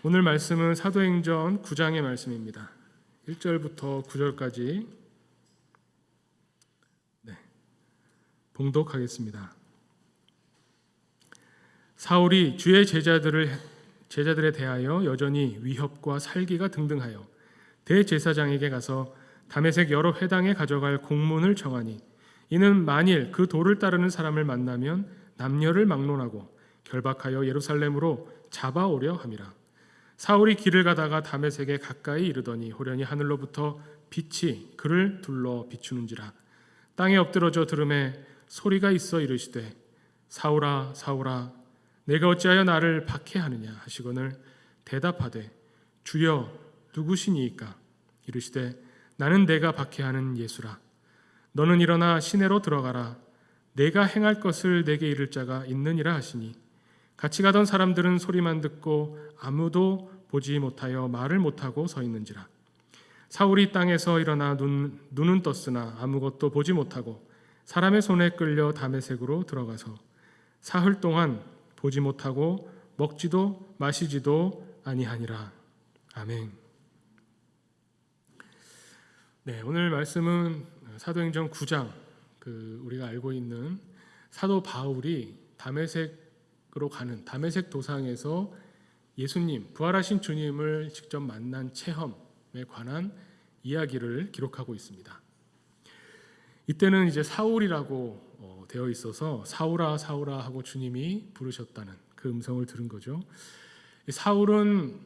오늘 말씀은 사도행전 9장의 말씀입니다. 1절부터 9절까지 봉독하겠습니다. 사울이 주의 제자들에 대하여 여전히 위협과 살기가 등등하여 대제사장에게 가서 다메섹 여러 회당에 가져갈 공문을 정하니, 이는 만일 그 도를 따르는 사람을 만나면 남녀를 막론하고 결박하여 예루살렘으로 잡아오려 함이라. 사울이 길을 가다가 다메섹에 가까이 이르더니 호련히 하늘로부터 빛이 그를 둘러 비추는지라. 땅에 엎드러져 들음에 소리가 있어 이르시되, 사울아 사울아 내가 어찌하여 나를 박해하느냐 하시거늘 대답하되, 주여 누구시니이까? 이르시되, 나는 내가 박해하는 예수라. 너는 일어나 시내로 들어가라. 내가 행할 것을 내게 이를 자가 있느니라 하시니, 같이 가던 사람들은 소리만 듣고 아무도 보지 못하여 말을 못하고 서 있는지라. 사울이 땅에서 일어나 눈은 떴으나 아무것도 보지 못하고 사람의 손에 끌려 다메섹으로 들어가서 사흘 동안 보지 못하고 먹지도 마시지도 아니하니라. 아멘. 오늘 말씀은 사도행전 9장, 우리가 알고 있는 사도 바울이 다메섹으로 가는 다메섹 도상에서 예수님, 부활하신 주님을 직접 만난 체험에 관한 이야기를 기록하고 있습니다. 이때는 이제 사울이라고 되어 있어서 사울아 사울아 하고 주님이 부르셨다는 그 음성을 들은 거죠. 사울은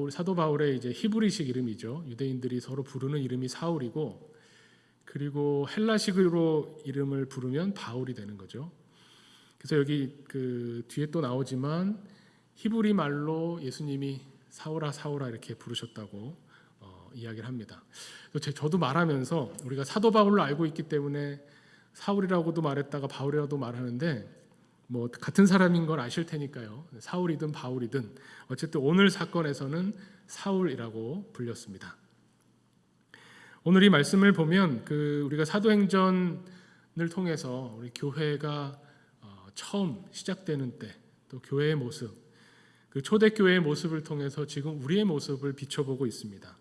사도 바울의 이제 히브리식 이름이죠. 유대인들이 서로 부르는 이름이 사울이고, 그리고 헬라식으로 이름을 부르면 바울이 되는 거죠. 그래서 여기 뒤에 또 나오지만 히브리 말로 예수님이 사울아 사울아 이렇게 부르셨다고 이야기를 합니다. 저도 말하면서 우리가 사도 바울로 알고 있기 때문에 사울이라고도 말했다가 바울이라고도 말하는데 뭐 같은 사람인 걸 아실 테니까요. 사울이든 바울이든 어쨌든 오늘 사건에서는 사울이라고 불렸습니다. 오늘 이 말씀을 보면 우리가 사도행전을 통해서 우리 교회가 처음 시작되는 때, 또 교회의 모습, 초대교회의 모습을 통해서 지금 우리의 모습을 비춰보고 있습니다.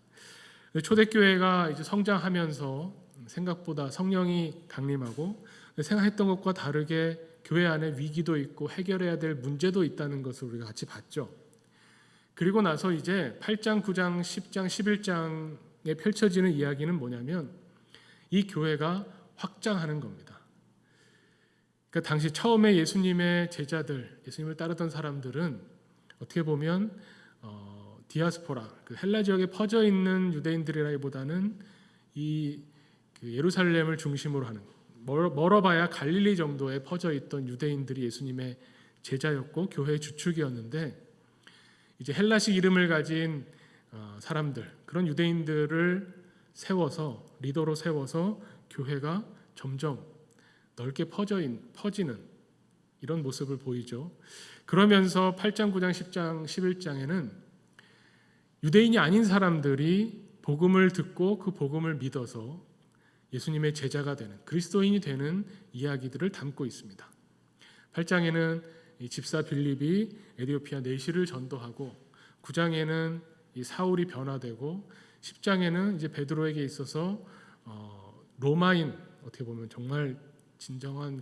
초대교회가 이제 성장하면서 생각보다 성령이 강림하고 생각했던 것과 다르게 교회 안에 위기도 있고 해결해야 될 문제도 있다는 것을 우리가 같이 봤죠. 그리고 나서 이제 8장, 9장, 10장, 11장에 펼쳐지는 이야기는 뭐냐면 이 교회가 확장하는 겁니다. 그러니까 당시 처음에 예수님의 제자들, 예수님을 따르던 사람들은 어떻게 보면 디아스포라, 헬라 지역에 퍼져 있는 유대인들이라기보다는 이 예루살렘을 중심으로 하는, 멀어봐야 갈릴리 정도에 퍼져 있던 유대인들이 예수님의 제자였고 교회의 주축이었는데, 이제 헬라식 이름을 가진 사람들, 그런 유대인들을 세워서 리더로 세워서 교회가 점점 넓게 퍼지는 이런 모습을 보이죠. 그러면서 8장, 9장, 10장, 11장에는 유대인이 아닌 사람들이 복음을 듣고 그 복음을 믿어서 예수님의 제자가 되는, 그리스도인이 되는 이야기들을 담고 있습니다. 8장에는 이 집사 빌립이 에디오피아 내시를 전도하고, 9장에는 이 사울이 변화되고, 10장에는 이제 베드로에게 있어서 로마인, 어떻게 보면 정말 진정한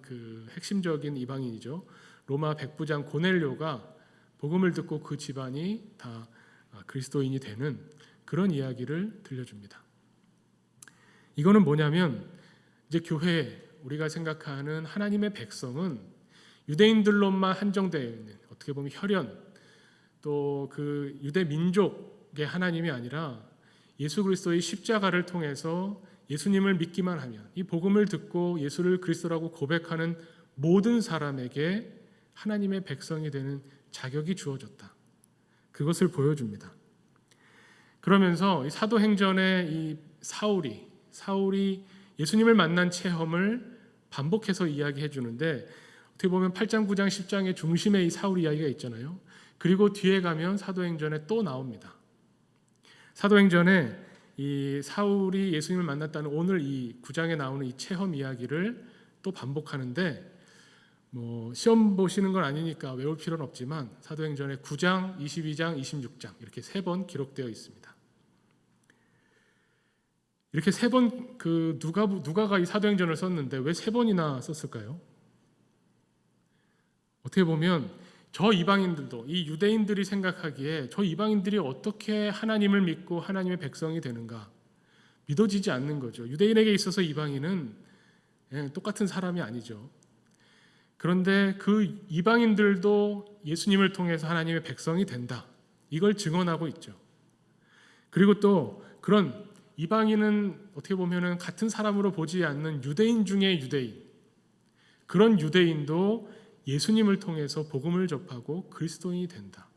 핵심적인 이방인이죠. 로마 백부장 고넬료가 복음을 듣고 그 집안이 다 그리스도인이 되는 그런 이야기를 들려줍니다. 이거는 뭐냐면 이제 교회, 우리가 생각하는 하나님의 백성은 유대인들로만 한정되어 있는, 어떻게 보면 혈연, 또 유대 민족의 하나님이 아니라 예수 그리스도의 십자가를 통해서 예수님을 믿기만 하면, 이 복음을 듣고 예수를 그리스도라고 고백하는 모든 사람에게 하나님의 백성이 되는 자격이 주어졌다. 그것을 보여줍니다. 그러면서 이 사도행전의 이 사울이 예수님을 만난 체험을 반복해서 이야기해 주는데, 어떻게 보면 8장, 9장, 10장의 중심에 이 사울 이야기가 있잖아요. 그리고 뒤에 가면 사도행전에 또 나옵니다. 사도행전에 이 사울이 예수님을 만났다는 오늘 이 9장에 나오는 이 체험 이야기를 또 반복하는데, 시험 보시는 건 아니니까 외울 필요는 없지만 사도행전의 9장, 22장, 26장 이렇게 3번 기록되어 있습니다. 이렇게 3번 누가가 이 사도행전을 썼는데 왜 3번이나 썼을까요? 어떻게 보면 저 이방인들도, 이 유대인들이 생각하기에 저 이방인들이 어떻게 하나님을 믿고 하나님의 백성이 되는가 믿어지지 않는 거죠. 유대인에게 있어서 이방인은 똑같은 사람이 아니죠. 그런데 그 이방인들도 예수님을 통해서 하나님의 백성이 된다, 이걸 증언하고 있죠. 그리고 또 그런 이방인은 어떻게 보면 같은 사람으로 보지 않는 유대인 중에 유대인, 그런 유대인도 예수님을 통해서 복음을 접하고 그리스도인이 된다.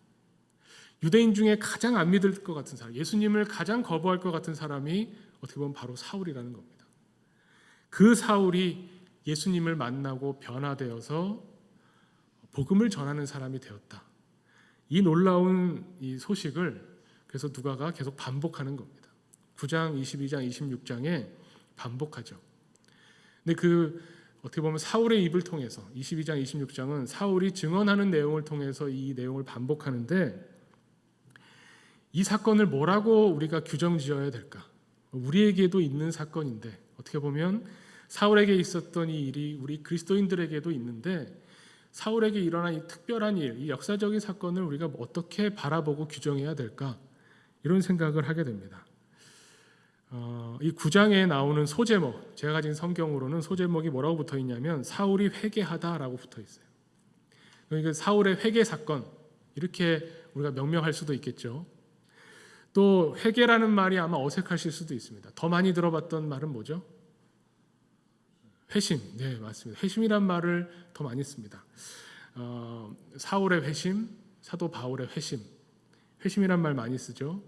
유대인 중에 가장 안 믿을 것 같은 사람, 예수님을 가장 거부할 것 같은 사람이 어떻게 보면 바로 사울이라는 겁니다. 그 사울이 예수님을 만나고 변화되어서 복음을 전하는 사람이 되었다. 이 놀라운 이 소식을 그래서 누가가 계속 반복하는 겁니다. 9장, 22장, 26장에 반복하죠. 근데 어떻게 보면 사울의 입을 통해서 22장, 26장은 사울이 증언하는 내용을 통해서 이 내용을 반복하는데, 이 사건을 뭐라고 우리가 규정지어야 될까? 우리에게도 있는 사건인데, 어떻게 보면 사울에게 있었던 이 일이 우리 그리스도인들에게도 있는데, 사울에게 일어난 이 특별한 일, 이 역사적인 사건을 우리가 어떻게 바라보고 규정해야 될까? 이런 생각을 하게 됩니다. 이 9장에 나오는 소제목, 제가 가진 성경으로는 소제목이 뭐라고 붙어 있냐면 사울이 회개하다라고 붙어 있어요. 그러니까 사울의 회개 사건, 이렇게 우리가 명명할 수도 있겠죠. 또 회개라는 말이 아마 어색하실 수도 있습니다. 더 많이 들어봤던 말은 뭐죠? 회심. 네, 맞습니다. 회심이란 말을 더 많이 씁니다. 사울의 회심, 사도 바울의 회심, 회심이란 말 많이 쓰죠.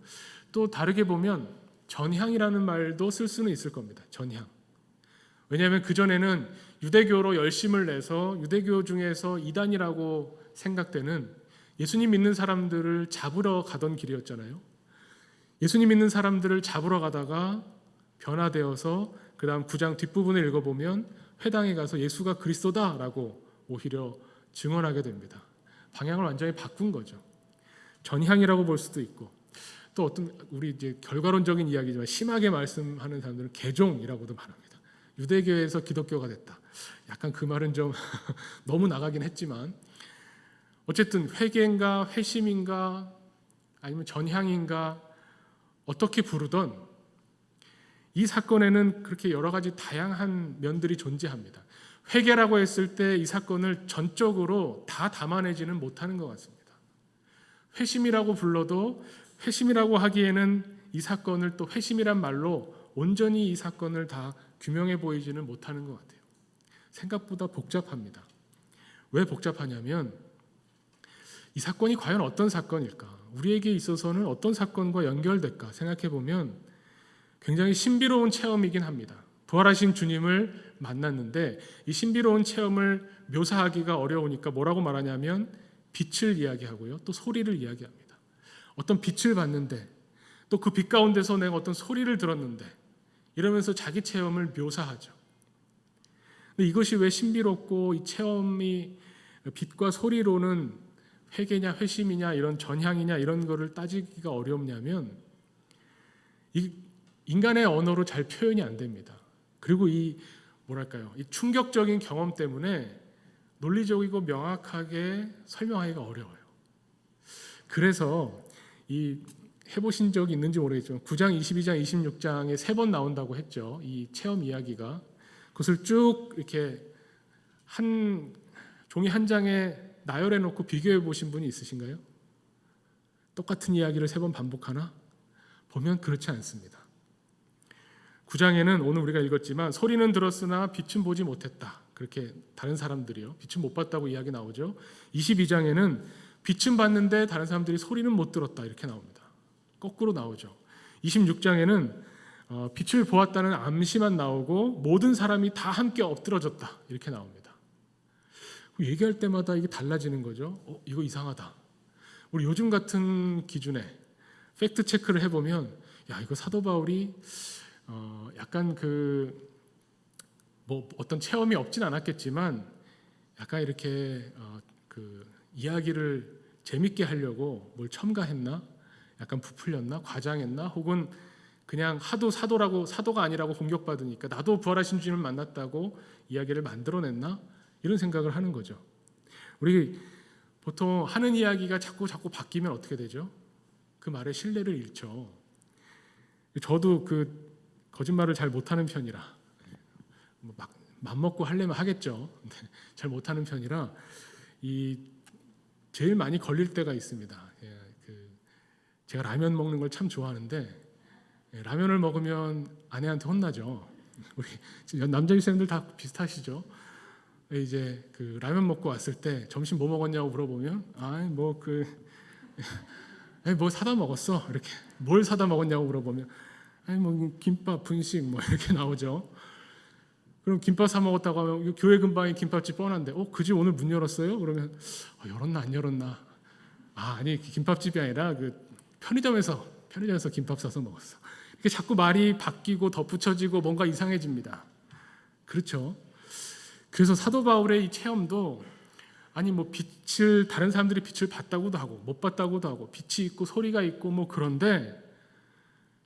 또 다르게 보면 전향이라는 말도 쓸 수는 있을 겁니다. 전향. 왜냐하면 그전에는 유대교로 열심을 내서 유대교 중에서 이단이라고 생각되는 예수님 믿는 사람들을 잡으러 가던 길이었잖아요. 예수님 믿는 사람들을 잡으러 가다가 변화되어서 그 다음 9장 뒷부분을 읽어보면 회당에 가서 예수가 그리스도다라고 오히려 증언하게 됩니다. 방향을 완전히 바꾼 거죠. 전향이라고 볼 수도 있고, 또 어떤 우리 이제 결과론적인 이야기지만 심하게 말씀하는 사람들은 개종이라고도 말합니다. 유대교에서 기독교가 됐다. 약간 그 말은 좀 너무 나가긴 했지만, 어쨌든 회개인가 회심인가 아니면 전향인가 어떻게 부르던 이 사건에는 그렇게 여러 가지 다양한 면들이 존재합니다. 회개라고 했을 때 이 사건을 전적으로 다 담아내지는 못하는 것 같습니다. 회심이라고 불러도 회심이라고 하기에는 이 사건을 또 회심이란 말로 온전히 이 사건을 다 규명해 보이지는 못하는 것 같아요. 생각보다 복잡합니다. 왜 복잡하냐면 이 사건이 과연 어떤 사건일까? 우리에게 있어서는 어떤 사건과 연결될까 생각해 보면 굉장히 신비로운 체험이긴 합니다. 부활하신 주님을 만났는데 이 신비로운 체험을 묘사하기가 어려우니까 뭐라고 말하냐면 빛을 이야기하고요, 또 소리를 이야기합니다. 어떤 빛을 봤는데 또 그 빛 가운데서 내가 어떤 소리를 들었는데 이러면서 자기 체험을 묘사하죠. 근데 이것이 왜 신비롭고 이 체험이 빛과 소리로는 회개냐 회심이냐 이런 전향이냐 이런 거를 따지기가 어렵냐면 이 인간의 언어로 잘 표현이 안 됩니다. 그리고 이 충격적인 경험 때문에 논리적이고 명확하게 설명하기가 어려워요. 그래서 이 해보신 적이 있는지 모르겠지만 9장, 22장, 26장에 3번 나온다고 했죠. 이 체험 이야기가. 그것을 쭉 이렇게 한 종이 한 장에 나열해 놓고 비교해 보신 분이 있으신가요? 똑같은 이야기를 3번 반복하나? 보면 그렇지 않습니다. 9장에는 오늘 우리가 읽었지만 소리는 들었으나 빛은 보지 못했다. 그렇게 다른 사람들이요, 빛은 못 봤다고 이야기 나오죠. 22장에는 빛은 봤는데 다른 사람들이 소리는 못 들었다. 이렇게 나옵니다. 거꾸로 나오죠. 26장에는 빛을 보았다는 암시만 나오고 모든 사람이 다 함께 엎드러졌다. 이렇게 나옵니다. 얘기할 때마다 이게 달라지는 거죠. 이거 이상하다. 우리 요즘 같은 기준에 팩트 체크를 해보면 이거 사도 바울이 약간 어떤 체험이 없진 않았겠지만 약간 이렇게 그 이야기를 재밌게 하려고 뭘 첨가했나? 약간 부풀렸나? 과장했나? 혹은 그냥 하도 사도가 아니라고 공격받으니까 나도 부활하신 주님을 만났다고 이야기를 만들어냈나? 이런 생각을 하는 거죠. 우리 보통 하는 이야기가 자꾸 바뀌면 어떻게 되죠? 그 말의 신뢰를 잃죠. 저도 그 거짓말을 잘 못하는 편이라 막 맘먹고 하려면 하겠죠. 잘 못하는 편이라 제일 많이 걸릴 때가 있습니다. 제가 라면 먹는 걸 참 좋아하는데 라면을 먹으면 아내한테 혼나죠. 우리 남자 유생들 다 비슷하시죠? 이제 그 라면 먹고 왔을 때 점심 뭐 먹었냐고 물어보면 뭐 사다 먹었어 이렇게. 뭘 사다 먹었냐고 물어보면 뭐 김밥, 분식 뭐 이렇게 나오죠. 그럼 김밥 사 먹었다고 하면 교회 근방에 김밥집 뻔한데 그 집 오늘 문 열었어요? 그러면 열었나 안 열었나? 아니 김밥집이 아니라 그 편의점에서 김밥 사서 먹었어. 이렇게 자꾸 말이 바뀌고 덧붙여지고 뭔가 이상해집니다. 그렇죠? 그래서 사도 바울의 이 체험도 뭐 다른 사람들이 빛을 봤다고도 하고 못 봤다고도 하고 빛이 있고 소리가 있고 뭐 그런데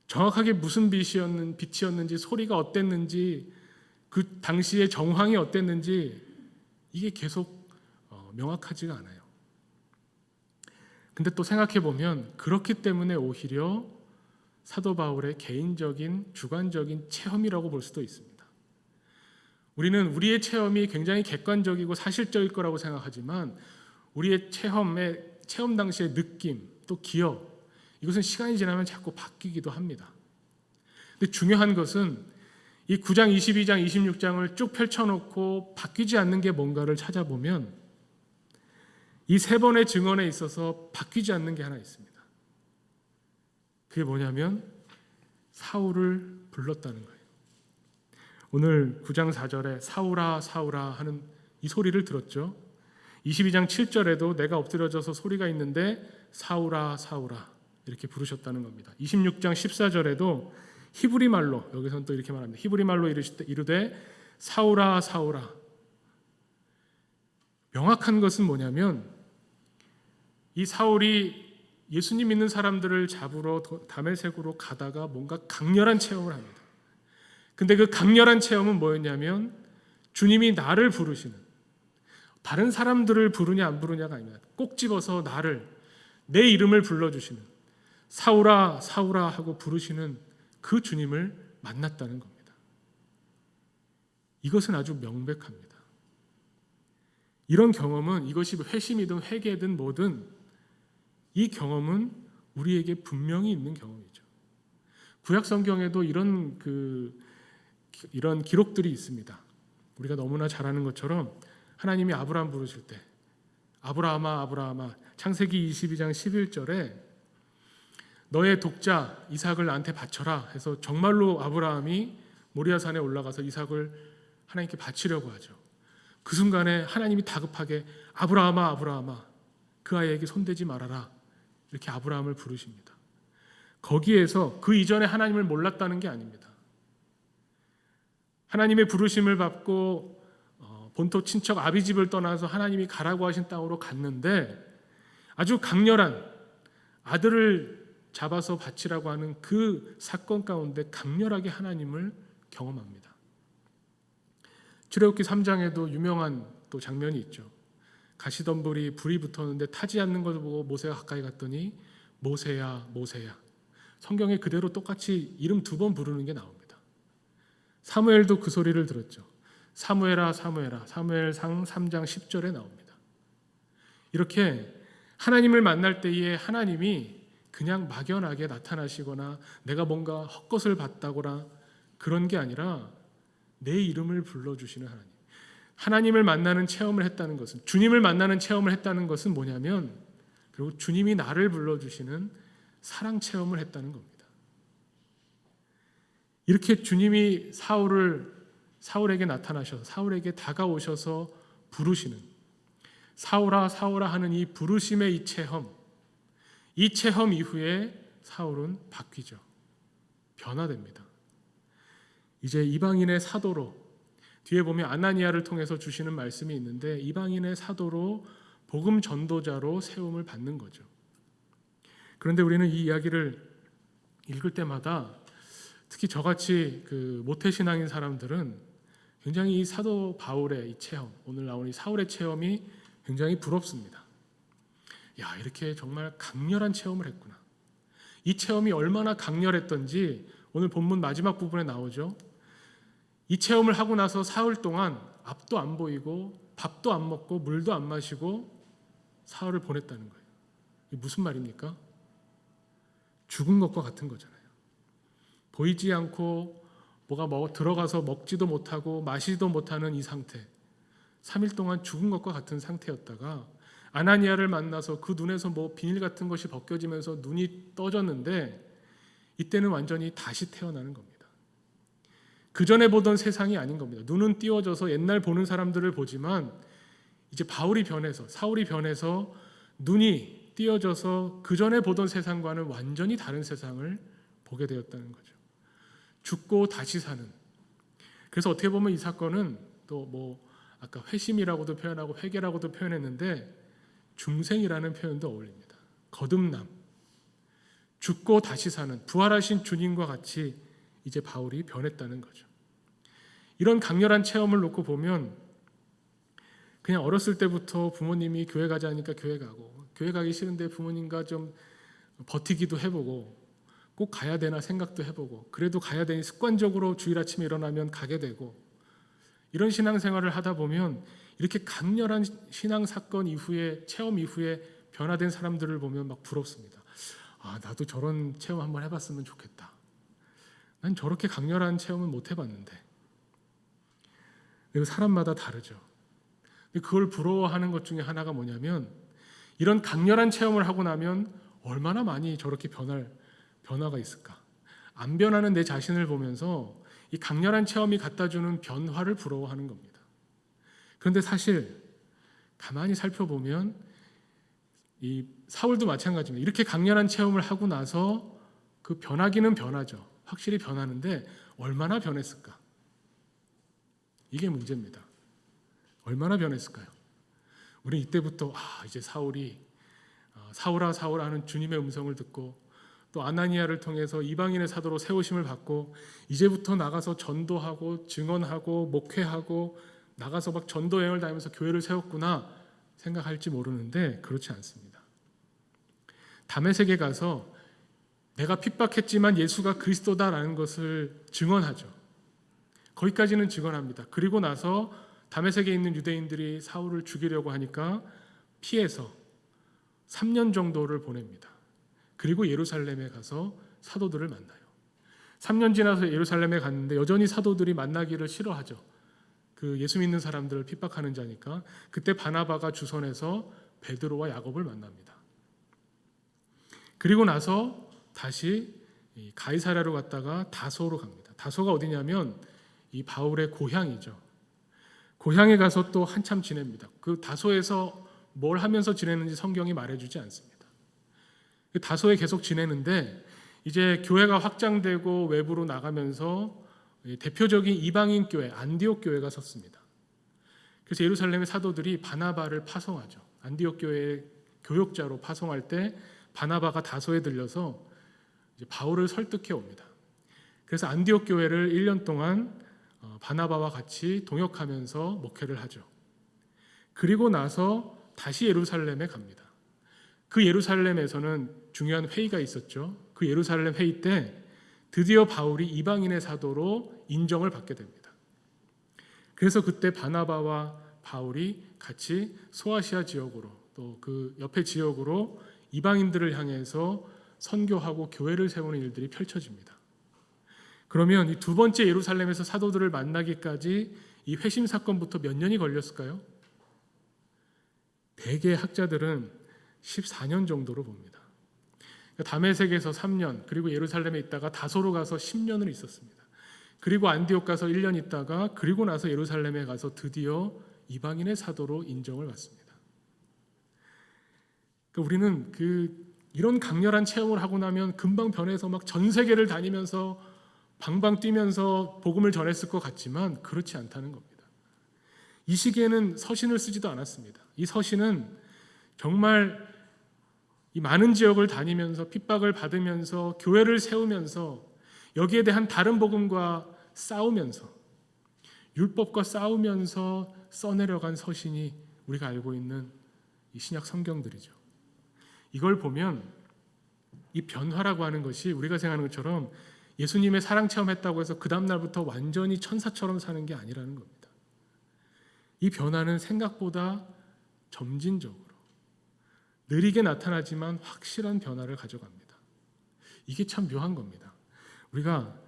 정확하게 무슨 빛이었는지 소리가 어땠는지 그 당시의 정황이 어땠는지 이게 계속 명확하지가 않아요. 근데 또 생각해 보면 그렇기 때문에 오히려 사도 바울의 개인적인 주관적인 체험이라고 볼 수도 있습니다. 우리는 우리의 체험이 굉장히 객관적이고 사실적일 거라고 생각하지만 우리의 체험 당시의 느낌 또 기억 이것은 시간이 지나면 자꾸 바뀌기도 합니다. 근데 중요한 것은 이 9장, 22장, 26장을 쭉 펼쳐놓고 바뀌지 않는 게 뭔가를 찾아보면 이 세 번의 증언에 있어서 바뀌지 않는 게 하나 있습니다. 그게 뭐냐면 사울을 불렀다는 거예요. 오늘 9장 4절에 사울아 사울아 하는 이 소리를 들었죠. 22장 7절에도 내가 엎드려져서 소리가 있는데 사울아 사울아 이렇게 부르셨다는 겁니다. 26장 14절에도 히브리 말로 여기서는 또 이렇게 말합니다. 히브리 말로 이르되 사울아 사울아. 명확한 것은 뭐냐면 이 사울이 예수님 믿는 사람들을 잡으러 다메섹으로 가다가 뭔가 강렬한 체험을 합니다. 근데 그 강렬한 체험은 뭐였냐면 주님이 나를 부르시는, 다른 사람들을 부르냐 안 부르냐가 아닙니다. 꼭 집어서 내 이름을 불러주시는, 사울아 사울아 하고 부르시는 그 주님을 만났다는 겁니다. 이것은 아주 명백합니다. 이런 경험은 이것이 회심이든 회개든 뭐든 이 경험은 우리에게 분명히 있는 경험이죠. 구약 성경에도 이런 기록들이 있습니다. 우리가 너무나 잘 아는 것처럼 하나님이 아브라함 부르실 때 아브라함아 아브라함아 창세기 22장 11절에 너의 독자 이삭을 나한테 바쳐라 해서 정말로 아브라함이 모리아산에 올라가서 이삭을 하나님께 바치려고 하죠. 그 순간에 하나님이 다급하게 아브라함아 아브라함아 그 아이에게 손대지 말아라 이렇게 아브라함을 부르십니다. 거기에서 그 이전에 하나님을 몰랐다는 게 아닙니다. 하나님의 부르심을 받고 본토 친척 아비집을 떠나서 하나님이 가라고 하신 땅으로 갔는데 아주 강렬한 아들을 잡아서 바치라고 하는 그 사건 가운데 강렬하게 하나님을 경험합니다. 출애굽기 3장에도 유명한 또 장면이 있죠. 가시덤불이 불이 붙었는데 타지 않는 것을 보고 모세가 가까이 갔더니 모세야 모세야. 성경에 그대로 똑같이 이름 2번 부르는 게 나옵니다. 사무엘도 그 소리를 들었죠. 사무엘아 사무엘아. 사무엘상 3장 10절에 나옵니다. 이렇게 하나님을 만날 때에 하나님이 그냥 막연하게 나타나시거나 내가 뭔가 헛것을 봤다거나 그런 게 아니라 내 이름을 불러주시는 하나님. 하나님을 만나는 체험을 했다는 것은, 주님을 만나는 체험을 했다는 것은 뭐냐면 그리고 주님이 나를 불러주시는 사랑 체험을 했다는 겁니다. 이렇게 주님이 사울에게 나타나셔서 사울에게 다가오셔서 부르시는, 사울아 사울아 하는 이 부르심의 이 체험 이후에 사울은 바뀌죠. 변화됩니다. 이제 이방인의 사도로 뒤에 보면 아나니아를 통해서 주시는 말씀이 있는데 이방인의 사도로 복음 전도자로 세움을 받는 거죠. 그런데 우리는 이 이야기를 읽을 때마다 특히 저같이 모태신앙인 사람들은 굉장히 이 사도 바울의 이 체험, 오늘 나온 이 사울의 체험이 굉장히 부럽습니다. 야, 이렇게 정말 강렬한 체험을 했구나. 이 체험이 얼마나 강렬했던지 오늘 본문 마지막 부분에 나오죠. 이 체험을 하고 나서 사흘 동안 앞도 안 보이고 밥도 안 먹고 물도 안 마시고 사흘을 보냈다는 거예요. 이게 무슨 말입니까? 죽은 것과 같은 거잖아요. 보이지 않고 뭐가 들어가서 먹지도 못하고 마시지도 못하는 이 상태, 3일 동안 죽은 것과 같은 상태였다가 아나니아를 만나서 그 눈에서 비닐 같은 것이 벗겨지면서 눈이 떠졌는데 이때는 완전히 다시 태어나는 겁니다. 그 전에 보던 세상이 아닌 겁니다. 눈은 띄워져서 옛날 보는 사람들을 보지만 이제 사울이 변해서 눈이 띄어져서 그 전에 보던 세상과는 완전히 다른 세상을 보게 되었다는 거죠. 죽고 다시 사는. 그래서 어떻게 보면 이 사건은 또 아까 회심이라고도 표현하고 회개라고도 표현했는데 중생이라는 표현도 어울립니다. 거듭남. 죽고 다시 사는 부활하신 주님과 같이 이제 바울이 변했다는 거죠. 이런 강렬한 체험을 놓고 보면 그냥 어렸을 때부터 부모님이 교회 가자 하니까 교회 가고 교회 가기 싫은데 부모님과 좀 버티기도 해보고 꼭 가야 되나 생각도 해보고 그래도 가야 되니 습관적으로 주일 아침에 일어나면 가게 되고 이런 신앙생활을 하다 보면 이렇게 강렬한 신앙 사건 이후에 체험 이후에 변화된 사람들을 보면 막 부럽습니다. 아, 나도 저런 체험 한번 해봤으면 좋겠다. 난 저렇게 강렬한 체험은 못 해봤는데. 그리고 사람마다 다르죠. 그걸 부러워하는 것 중에 하나가 뭐냐면 이런 강렬한 체험을 하고 나면 얼마나 많이 저렇게 변화가 있을까. 안 변하는 내 자신을 보면서 이 강렬한 체험이 갖다주는 변화를 부러워하는 겁니다. 그런데 사실 가만히 살펴보면 이 사울도 마찬가지입니다. 이렇게 강렬한 체험을 하고 나서 그 변하기는 변하죠. 확실히 변하는데 얼마나 변했을까? 이게 문제입니다. 얼마나 변했을까요? 우리 이때부터 이제 사울이 사울아 사울아 하는 주님의 음성을 듣고 또 아나니아를 통해서 이방인의 사도로 세우심을 받고 이제부터 나가서 전도하고 증언하고 목회하고 나가서 막 전도 여행을 다니면서 교회를 세웠구나 생각할지 모르는데 그렇지 않습니다. 다메섹에 가서 내가 핍박했지만 예수가 그리스도다라는 것을 증언하죠. 거기까지는 증언합니다. 그리고 나서 다메섹에 있는 유대인들이 사울을 죽이려고 하니까 피해서 3년 정도를 보냅니다. 그리고 예루살렘에 가서 사도들을 만나요. 3년 지나서 예루살렘에 갔는데 여전히 사도들이 만나기를 싫어하죠. 그 예수 믿는 사람들을 핍박하는 자니까. 그때 바나바가 주선해서 베드로와 야곱을 만납니다. 그리고 나서 다시 가이사랴로 갔다가 다소로 갑니다. 다소가 어디냐면 이 바울의 고향이죠. 고향에 가서 또 한참 지냅니다. 그 다소에서 뭘 하면서 지내는지 성경이 말해주지 않습니다. 다소에 계속 지내는데 이제 교회가 확장되고 외부로 나가면서 대표적인 이방인 교회 안디옥 교회가 섰습니다. 그래서 예루살렘의 사도들이 바나바를 파송하죠. 안디옥 교회의 교역자로 파송할 때 바나바가 다소에 들려서 이제 바울을 설득해 옵니다. 그래서 안디옥 교회를 1년 동안 바나바와 같이 동역하면서 목회를 하죠. 그리고 나서 다시 예루살렘에 갑니다. 그 예루살렘에서는 중요한 회의가 있었죠. 그 예루살렘 회의 때 드디어 바울이 이방인의 사도로 인정을 받게 됩니다. 그래서 그때 바나바와 바울이 같이 소아시아 지역으로 또 그 옆에 지역으로 이방인들을 향해서 선교하고 교회를 세우는 일들이 펼쳐집니다. 그러면 이 두 번째 예루살렘에서 사도들을 만나기까지 이 회심 사건부터 몇 년이 걸렸을까요? 대개 학자들은 14년 정도로 봅니다. 다메섹에서 3년, 그리고 예루살렘에 있다가 다소로 가서 10년을 있었습니다. 그리고 안디옥 가서 1년 있다가 그리고 나서 예루살렘에 가서 드디어 이방인의 사도로 인정을 받습니다. 우리는 이런 강렬한 체험을 하고 나면 금방 변해서 막 전 세계를 다니면서 방방 뛰면서 복음을 전했을 것 같지만 그렇지 않다는 겁니다. 이 시기에는 서신을 쓰지도 않았습니다. 이 서신은 정말 이 많은 지역을 다니면서 핍박을 받으면서 교회를 세우면서 여기에 대한 다른 복음과 싸우면서 율법과 싸우면서 써내려간 서신이 우리가 알고 있는 이 신약 성경들이죠. 이걸 보면 이 변화라고 하는 것이 우리가 생각하는 것처럼 예수님의 사랑 체험했다고 해서 그 다음 날부터 완전히 천사처럼 사는 게 아니라는 겁니다. 이 변화는 생각보다 점진적으로 느리게 나타나지만 확실한 변화를 가져갑니다. 이게 참 묘한 겁니다. 우리가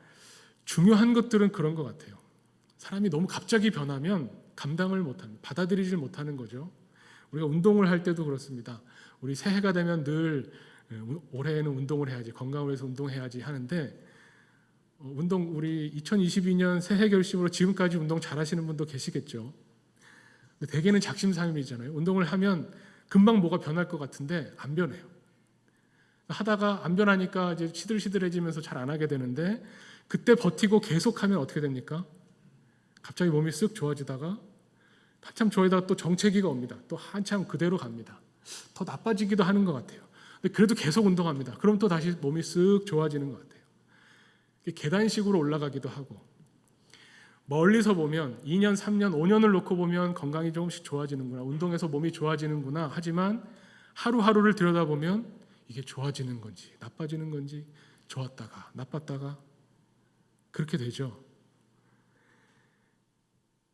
중요한 것들은 그런 것 같아요. 사람이 너무 갑자기 변하면 감당을 못합니다. 받아들이질 못하는 거죠. 우리가 운동을 할 때도 그렇습니다. 우리 새해가 되면 늘 올해에는 운동을 해야지, 건강을 위해서 운동해야지 하는데 운동 우리 2022년 새해 결심으로 지금까지 운동 잘하시는 분도 계시겠죠. 근데 대개는 작심삼일이잖아요. 운동을 하면 금방 뭐가 변할 것 같은데 안 변해요. 하다가 안 변하니까 이제 시들시들해지면서 잘 안 하게 되는데 그때 버티고 계속하면 어떻게 됩니까? 갑자기 몸이 쓱 좋아지다가 한참 좋아지다가 또 정체기가 옵니다. 또 한참 그대로 갑니다. 더 나빠지기도 하는 것 같아요. 근데 그래도 계속 운동합니다. 그럼 또 다시 몸이 쓱 좋아지는 것 같아요. 계단식으로 올라가기도 하고 멀리서 보면 2년, 3년, 5년을 놓고 보면 건강이 조금씩 좋아지는구나, 운동해서 몸이 좋아지는구나 하지만 하루하루를 들여다보면 이게 좋아지는 건지 나빠지는 건지 좋았다가 나빴다가 그렇게 되죠.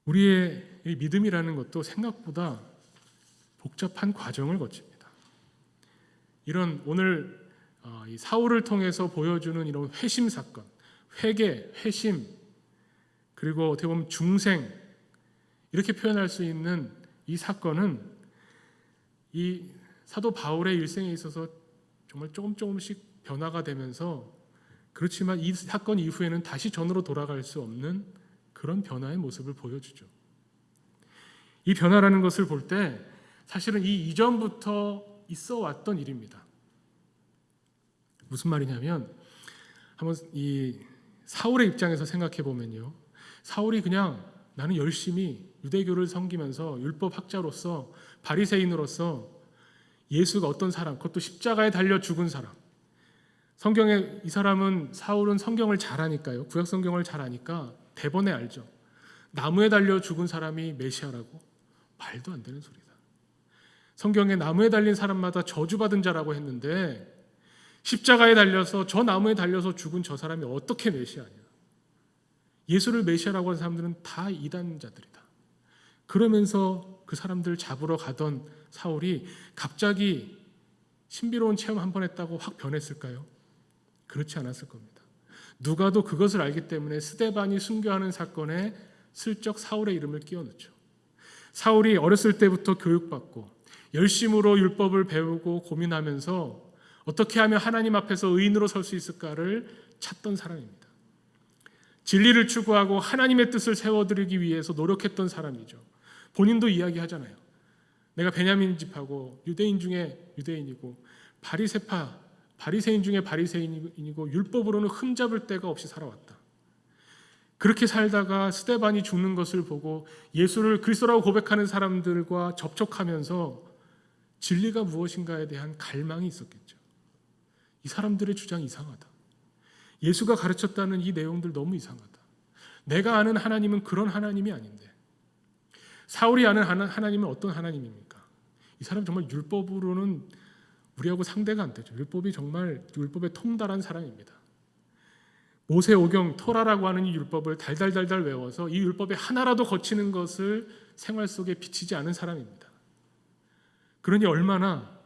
우리의 이 믿음이라는 것도 생각보다 복잡한 과정을 거칩니다. 이런 오늘 이 사울을 통해서 보여주는 이런 회심 사건, 회개, 회심, 그리고 어떻게 보면 중생 이렇게 표현할 수 있는 이 사건은 이 사도 바울의 일생에 있어서 정말 조금씩 변화가 되면서 그렇지만 이 사건 이후에는 다시 전으로 돌아갈 수 없는 그런 변화의 모습을 보여주죠. 이 변화라는 것을 볼 때 사실은 이 이전부터 있어 왔던 일입니다. 무슨 말이냐면 한번 이 사울의 입장에서 생각해 보면요. 사울이 그냥 나는 열심히 유대교를 섬기면서 율법 학자로서 바리새인으로서 예수가 어떤 사람, 그것도 십자가에 달려 죽은 사람. 성경에 이 사람은 사울은 성경을 잘 아니까요. 구약 성경을 잘 아니까 대번에 알죠. 나무에 달려 죽은 사람이 메시아라고? 말도 안 되는 소리다. 성경에 나무에 달린 사람마다 저주받은 자라고 했는데 십자가에 달려서 저 나무에 달려서 죽은 저 사람이 어떻게 메시아냐. 예수를 메시아라고 하는 사람들은 다 이단자들이다. 그러면서 그 사람들 잡으러 가던 사울이 갑자기 신비로운 체험 한 번 했다고 확 변했을까요? 그렇지 않았을 겁니다. 누가도 그것을 알기 때문에 스데반이 순교하는 사건에 슬쩍 사울의 이름을 끼워 넣죠. 사울이 어렸을 때부터 교육받고 열심으로 율법을 배우고 고민하면서 어떻게 하면 하나님 앞에서 의인으로 설 수 있을까를 찾던 사람입니다. 진리를 추구하고 하나님의 뜻을 세워드리기 위해서 노력했던 사람이죠. 본인도 이야기하잖아요. 내가 베냐민 집하고 유대인 중에 유대인이고 바리새인 중에 바리새인이고 율법으로는 흠잡을 데가 없이 살아왔다. 그렇게 살다가 스데반이 죽는 것을 보고 예수를 그리스도라고 고백하는 사람들과 접촉하면서 진리가 무엇인가에 대한 갈망이 있었겠죠. 이 사람들의 주장이 이상하다. 예수가 가르쳤다는 이 내용들 너무 이상하다. 내가 아는 하나님은 그런 하나님이 아닌데 사울이 아는 하나님은 어떤 하나님입니까? 이 사람 정말 율법으로는 우리하고 상대가 안 되죠. 율법이 정말 율법에 통달한 사람입니다. 모세오경 토라라고 하는 이 율법을 달달달달 외워서 이 율법에 하나라도 거치는 것을 생활 속에 비치지 않은 사람입니다. 그러니 얼마나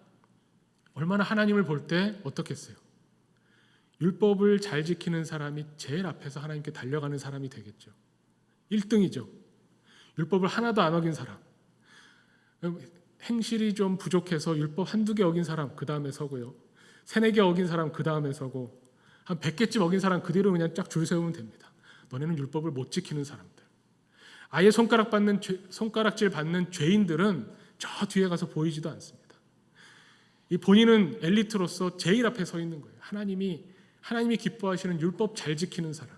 하나님을 볼 때 어떻겠어요? 율법을 잘 지키는 사람이 제일 앞에서 하나님께 달려가는 사람이 되겠죠. 1등이죠. 율법을 하나도 안 어긴 사람. 행실이 좀 부족해서 율법 한두 개 어긴 사람 그 다음에 서고요. 3-4개 어긴 사람 그 다음에 서고 한 100개쯤 어긴 사람 그 뒤로 그냥 쫙 줄 세우면 됩니다. 너네는 율법을 못 지키는 사람들. 아예 손가락질 받는 죄인들은 저 뒤에 가서 보이지도 않습니다. 이 본인은 엘리트로서 제일 앞에 서 있는 거예요. 하나님이 기뻐하시는 율법 잘 지키는 사람.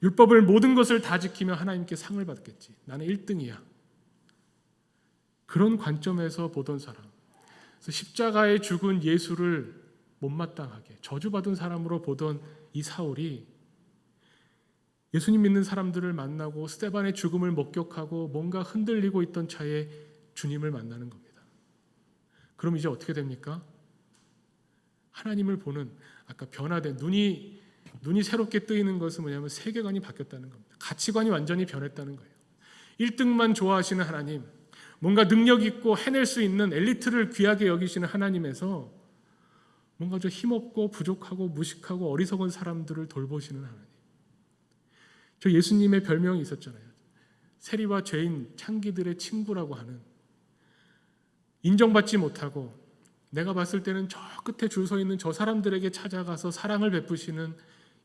율법을 모든 것을 다 지키면 하나님께 상을 받겠지. 나는 1등이야. 그런 관점에서 보던 사람, 그래서 십자가에 죽은 예수를 못마땅하게 저주받은 사람으로 보던 이 사울이 예수님 믿는 사람들을 만나고 스데반의 죽음을 목격하고 뭔가 흔들리고 있던 차에 주님을 만나는 겁니다. 그럼 이제 어떻게 됩니까? 하나님을 보는, 아까 변화된 눈이 새롭게 뜨이는 것은 뭐냐면 세계관이 바뀌었다는 겁니다. 가치관이 완전히 변했다는 거예요. 1등만 좋아하시는 하나님, 뭔가 능력 있고 해낼 수 있는 엘리트를 귀하게 여기시는 하나님에서 뭔가 좀 힘없고 부족하고 무식하고 어리석은 사람들을 돌보시는 하나님. 저 예수님의 별명이 있었잖아요. 세리와 죄인, 창기들의 친구라고 하는, 인정받지 못하고 내가 봤을 때는 저 끝에 줄 서 있는 저 사람들에게 찾아가서 사랑을 베푸시는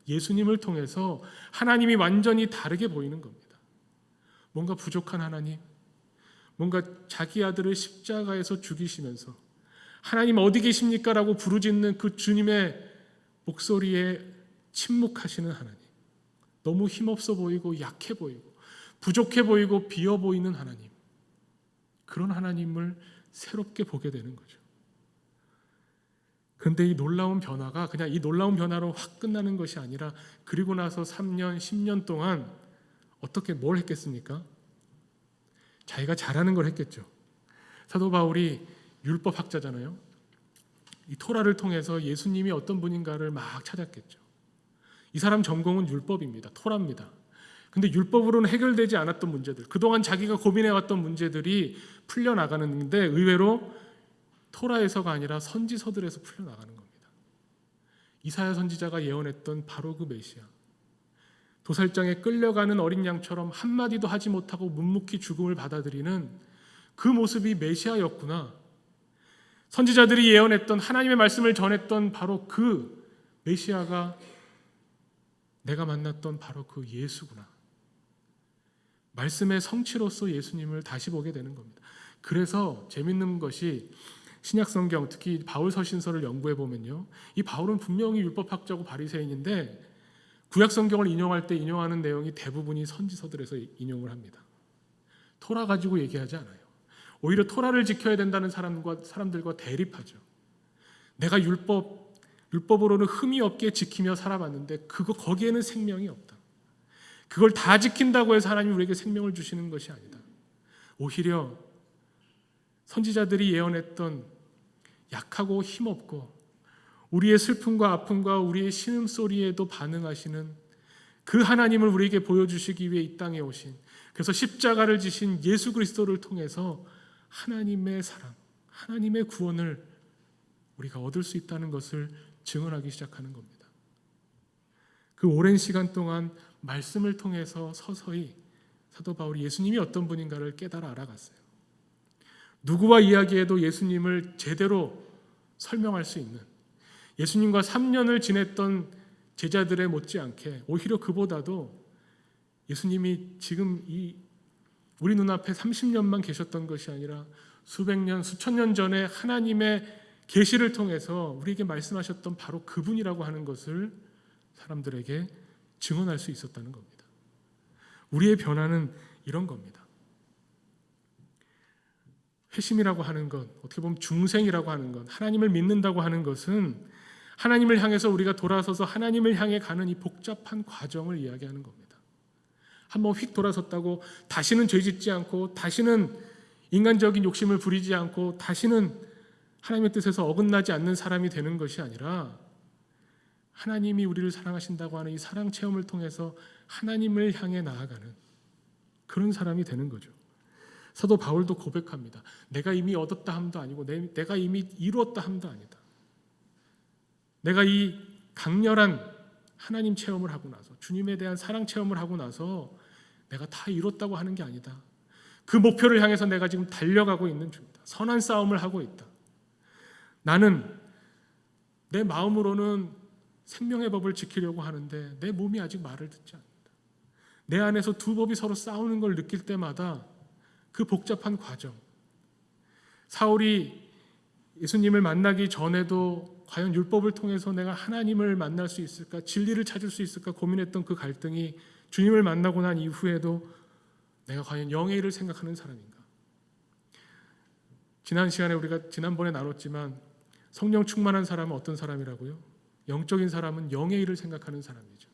예수님을 통해서 하나님이 완전히 다르게 보이는 겁니다. 뭔가 부족한 하나님, 뭔가 자기 아들을 십자가에서 죽이시면서 하나님 어디 계십니까? 라고 부르짖는 그 주님의 목소리에 침묵하시는 하나님, 너무 힘없어 보이고 약해 보이고 부족해 보이고 비어 보이는 하나님, 그런 하나님을 새롭게 보게 되는 거죠. 그런데 이 놀라운 변화가 그냥 이 놀라운 변화로 확 끝나는 것이 아니라 그리고 나서 3년, 10년 동안 어떻게 뭘 했겠습니까? 자기가 잘하는 걸 했겠죠. 사도 바울이 율법학자잖아요. 이 토라를 통해서 예수님이 어떤 분인가를 막 찾았겠죠. 이 사람 전공은 율법입니다. 토라입니다. 근데 율법으로는 해결되지 않았던 문제들, 그동안 자기가 고민해왔던 문제들이 풀려나가는데 의외로 토라에서가 아니라 선지서들에서 풀려나가는 겁니다. 이사야 선지자가 예언했던 바로 그 메시아, 도살장에 끌려가는 어린 양처럼 한마디도 하지 못하고 묵묵히 죽음을 받아들이는 그 모습이 메시아였구나. 선지자들이 예언했던 하나님의 말씀을 전했던 바로 그 메시아가 내가 만났던 바로 그 예수구나. 말씀의 성취로서 예수님을 다시 보게 되는 겁니다. 그래서 재밌는 것이 신약 성경, 특히 바울 서신서를 연구해 보면요, 이 바울은 분명히 율법학자고 바리새인인데 구약 성경을 인용할 때 인용하는 내용이 대부분이 선지서들에서 인용을 합니다. 토라 가지고 얘기하지 않아요. 오히려 토라를 지켜야 된다는 사람들과 대립하죠. 내가 율법으로는 흠이 없게 지키며 살아봤는데 거기에는 생명이 없다. 그걸 다 지킨다고 해서 하나님이 우리에게 생명을 주시는 것이 아니다. 오히려 선지자들이 예언했던 약하고 힘없고 우리의 슬픔과 아픔과 우리의 신음소리에도 반응하시는 그 하나님을 우리에게 보여주시기 위해 이 땅에 오신, 그래서 십자가를 지신 예수 그리스도를 통해서 하나님의 사랑, 하나님의 구원을 우리가 얻을 수 있다는 것을 증언하기 시작하는 겁니다. 그 오랜 시간 동안 말씀을 통해서 서서히 사도 바울이 예수님이 어떤 분인가를 깨달아 알아갔어요. 누구와 이야기해도 예수님을 제대로 설명할 수 있는, 예수님과 3년을 지냈던 제자들의 못지않게 오히려 그보다도 예수님이 지금 우리 눈앞에 30년만 계셨던 것이 아니라 수백 년, 수천 년 전에 하나님의 계시를 통해서 우리에게 말씀하셨던 바로 그분이라고 하는 것을 사람들에게 증언할 수 있었다는 겁니다. 우리의 변화는 이런 겁니다. 회심이라고 하는 것, 어떻게 보면 중생이라고 하는 것, 하나님을 믿는다고 하는 것은 하나님을 향해서 우리가 돌아서서 하나님을 향해 가는 이 복잡한 과정을 이야기하는 겁니다. 한번 휙 돌아섰다고 다시는 죄짓지 않고 다시는 인간적인 욕심을 부리지 않고 다시는 하나님의 뜻에서 어긋나지 않는 사람이 되는 것이 아니라 하나님이 우리를 사랑하신다고 하는 이 사랑 체험을 통해서 하나님을 향해 나아가는 그런 사람이 되는 거죠. 사도 바울도 고백합니다. 내가 이미 얻었다 함도 아니고 내가 이미 이루었다 함도 아니다. 내가 이 강렬한 하나님 체험을 하고 나서, 주님에 대한 사랑 체험을 하고 나서 내가 다 이뤘다고 하는 게 아니다. 그 목표를 향해서 내가 지금 달려가고 있는 중이다. 선한 싸움을 하고 있다. 나는 내 마음으로는 생명의 법을 지키려고 하는데 내 몸이 아직 말을 듣지 않는다. 내 안에서 두 법이 서로 싸우는 걸 느낄 때마다 그 복잡한 과정, 사울이 예수님을 만나기 전에도 과연 율법을 통해서 내가 하나님을 만날 수 있을까, 진리를 찾을 수 있을까 고민했던 그 갈등이 주님을 만나고 난 이후에도 내가 과연 영의 일을 생각하는 사람인가, 지난 시간에 우리가 지난번에 나눴지만 성령 충만한 사람은 어떤 사람이라고요? 영적인 사람은 영의 일을 생각하는 사람이죠.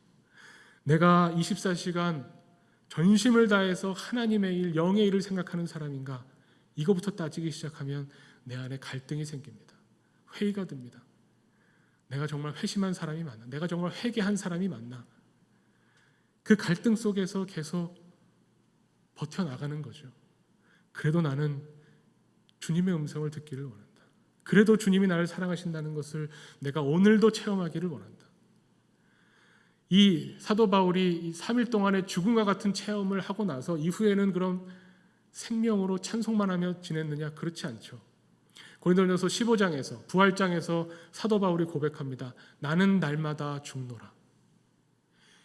내가 24시간 전심을 다해서 하나님의 일, 영의 일을 생각하는 사람인가? 이거부터 따지기 시작하면 내 안에 갈등이 생깁니다. 회의가 듭니다. 내가 정말 회심한 사람이 맞나? 내가 정말 회개한 사람이 맞나? 그 갈등 속에서 계속 버텨나가는 거죠. 그래도 나는 주님의 음성을 듣기를 원한다. 그래도 주님이 나를 사랑하신다는 것을 내가 오늘도 체험하기를 원한다. 이 사도 바울이 3일 동안의 죽음과 같은 체험을 하고 나서 이후에는 그럼 생명으로 찬송만 하며 지냈느냐? 그렇지 않죠. 고린도전서 15장에서 부활장에서 사도 바울이 고백합니다. 나는 날마다 죽노라.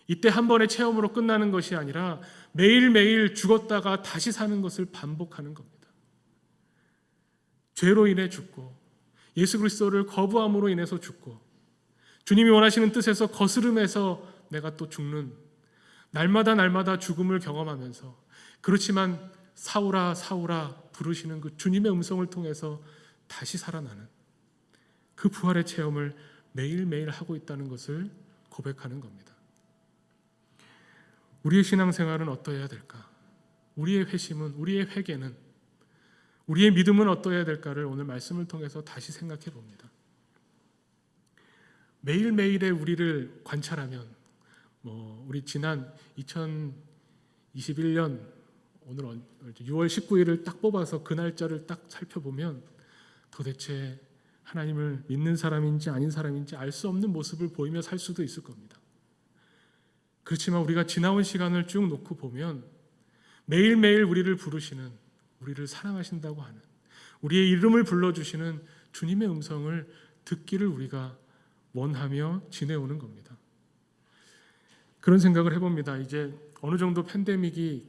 이때 한 번의 체험으로 끝나는 것이 아니라 매일매일 죽었다가 다시 사는 것을 반복하는 겁니다. 죄로 인해 죽고 예수 그리스도를 거부함으로 인해서 죽고 주님이 원하시는 뜻에서 거스름해서 내가 또 죽는 날마다 죽음을 경험하면서 그렇지만 사울아 사울아 부르시는 그 주님의 음성을 통해서 다시 살아나는 그 부활의 체험을 매일매일 하고 있다는 것을 고백하는 겁니다. 우리의 신앙생활은 어떠해야 될까? 우리의 회심은, 우리의 회개는, 우리의 믿음은 어떠해야 될까를 오늘 말씀을 통해서 다시 생각해 봅니다. 매일매일의 우리를 관찰하면 우리 지난 2021년 오늘 6월 19일을 딱 뽑아서 그 날짜를 딱 살펴보면 도대체 하나님을 믿는 사람인지 아닌 사람인지 알 수 없는 모습을 보이며 살 수도 있을 겁니다. 그렇지만 우리가 지나온 시간을 쭉 놓고 보면 매일매일 우리를 부르시는, 우리를 사랑하신다고 하는, 우리의 이름을 불러주시는 주님의 음성을 듣기를 우리가 원하며 지내오는 겁니다. 그런 생각을 해봅니다. 이제 어느 정도 팬데믹이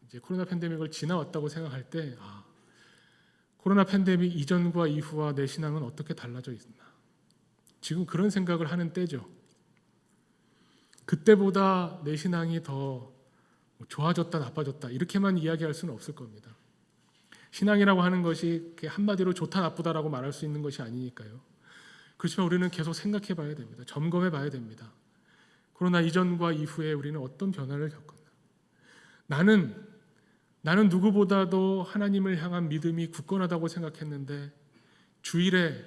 이제 코로나 팬데믹을 지나왔다고 생각할 때 코로나 팬데믹 이전과 이후와 내 신앙은 어떻게 달라져 있나? 지금 그런 생각을 하는 때죠. 그때보다 내 신앙이 더 좋아졌다 나빠졌다 이렇게만 이야기할 수는 없을 겁니다. 신앙이라고 하는 것이 한마디로 좋다 나쁘다라고 말할 수 있는 것이 아니니까요. 그렇지만 우리는 계속 생각해 봐야 됩니다. 점검해 봐야 됩니다. 코로나 이전과 이후에 우리는 어떤 변화를 겪었나? 나는 누구보다도 하나님을 향한 믿음이 굳건하다고 생각했는데 주일에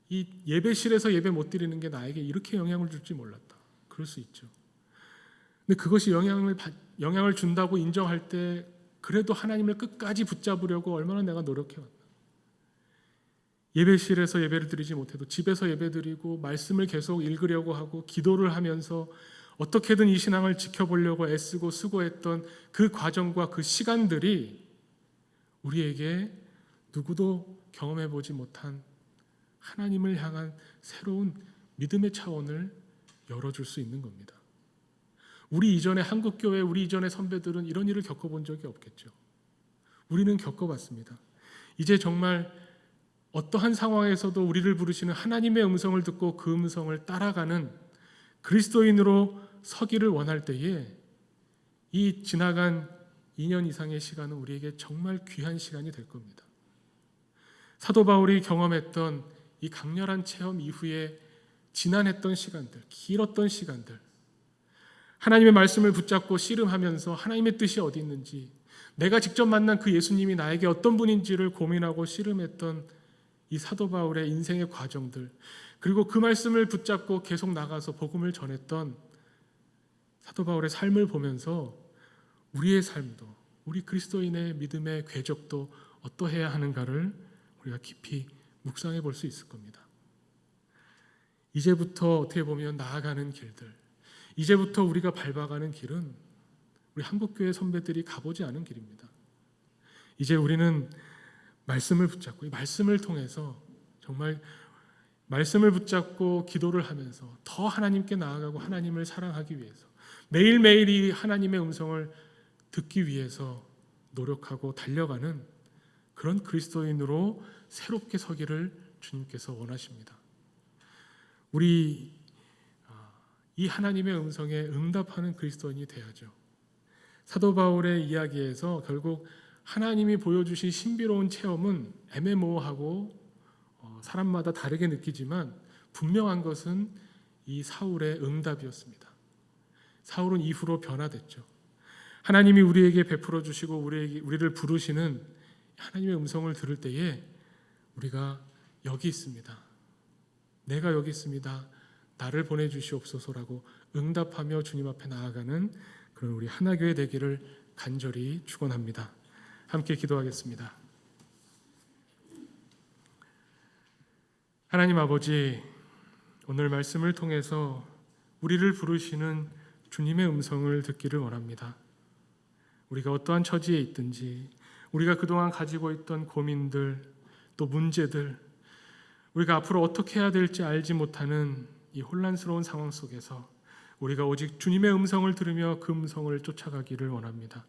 이 예배실에서 예배 못 드리는 게 나에게 이렇게 영향을 줄지 몰랐다. 그럴 수 있죠. 근데 그것이 영향을 준다고 인정할 때 그래도 하나님을 끝까지 붙잡으려고 얼마나 내가 노력해왔나. 예배실에서 예배를 드리지 못해도 집에서 예배드리고 말씀을 계속 읽으려고 하고 기도를 하면서 어떻게든 이 신앙을 지켜보려고 애쓰고 수고했던 그 과정과 그 시간들이 우리에게 누구도 경험해보지 못한 하나님을 향한 새로운 믿음의 차원을 열어줄 수 있는 겁니다. 우리 이전에 한국교회, 우리 이전의 선배들은 이런 일을 겪어본 적이 없겠죠. 우리는 겪어봤습니다. 이제 정말 어떠한 상황에서도 우리를 부르시는 하나님의 음성을 듣고 그 음성을 따라가는 그리스도인으로 서기를 원할 때에 이 지나간 2년 이상의 시간은 우리에게 정말 귀한 시간이 될 겁니다. 사도 바울이 경험했던 이 강렬한 체험 이후에 지난했던 시간들, 길었던 시간들, 하나님의 말씀을 붙잡고 씨름하면서 하나님의 뜻이 어디 있는지, 내가 직접 만난 그 예수님이 나에게 어떤 분인지를 고민하고 씨름했던 이 사도 바울의 인생의 과정들, 그리고 그 말씀을 붙잡고 계속 나가서 복음을 전했던 사도 바울의 삶을 보면서 우리의 삶도, 우리 그리스도인의 믿음의 궤적도 어떠해야 하는가를 우리가 깊이 묵상해 볼 수 있을 겁니다. 이제부터 어떻게 보면 나아가는 길들, 이제부터 우리가 밟아가는 길은 우리 한국교회 선배들이 가보지 않은 길입니다. 이제 우리는 말씀을 붙잡고 이 말씀을 통해서 정말 말씀을 붙잡고 기도를 하면서 더 하나님께 나아가고 하나님을 사랑하기 위해서 매일매일 이 하나님의 음성을 듣기 위해서 노력하고 달려가는 그런 그리스도인으로 새롭게 서기를 주님께서 원하십니다. 우리 이 하나님의 음성에 응답하는 그리스도인이 돼야죠. 사도 바울의 이야기에서 결국 하나님이 보여주신 신비로운 체험은 애매모호하고 사람마다 다르게 느끼지만 분명한 것은 이 사울의 응답이었습니다. 사울은 이후로 변화됐죠. 하나님이 우리에게 베풀어 주시고 우리를 부르시는 하나님의 음성을 들을 때에 우리가 여기 있습니다. 내가 여기 있습니다. 나를 보내주시옵소서라고 응답하며 주님 앞에 나아가는 그런 우리 하나교회 되기를 간절히 축원합니다. 함께 기도하겠습니다. 하나님 아버지, 오늘 말씀을 통해서 우리를 부르시는 주님의 음성을 듣기를 원합니다. 우리가 어떠한 처지에 있든지, 우리가 그동안 가지고 있던 고민들, 또 문제들, 우리가 앞으로 어떻게 해야 될지 알지 못하는 이 혼란스러운 상황 속에서 우리가 오직 주님의 음성을 들으며 그 음성을 쫓아가기를 원합니다.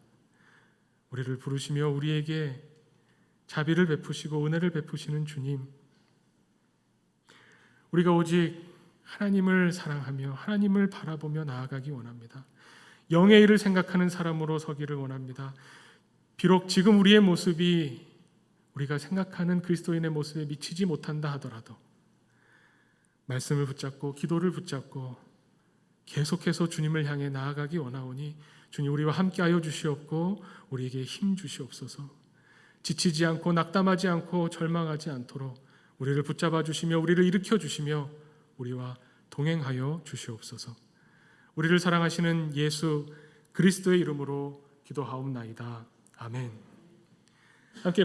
우리를 부르시며 우리에게 자비를 베푸시고 은혜를 베푸시는 주님, 우리가 오직 하나님을 사랑하며 하나님을 바라보며 나아가기 원합니다. 영의 일을 생각하는 사람으로 서기를 원합니다. 비록 지금 우리의 모습이 우리가 생각하는 그리스도인의 모습에 미치지 못한다 하더라도 말씀을 붙잡고 기도를 붙잡고 계속해서 주님을 향해 나아가기 원하오니 주님 우리와 함께하여 주시옵고 우리에게 힘 주시옵소서. 지치지 않고 낙담하지 않고 절망하지 않도록 우리를 붙잡아 주시며 우리를 일으켜 주시며 우리와 동행하여 주시옵소서. 우리를 사랑하시는 예수 그리스도의 이름으로 기도하옵나이다. 아멘. 함께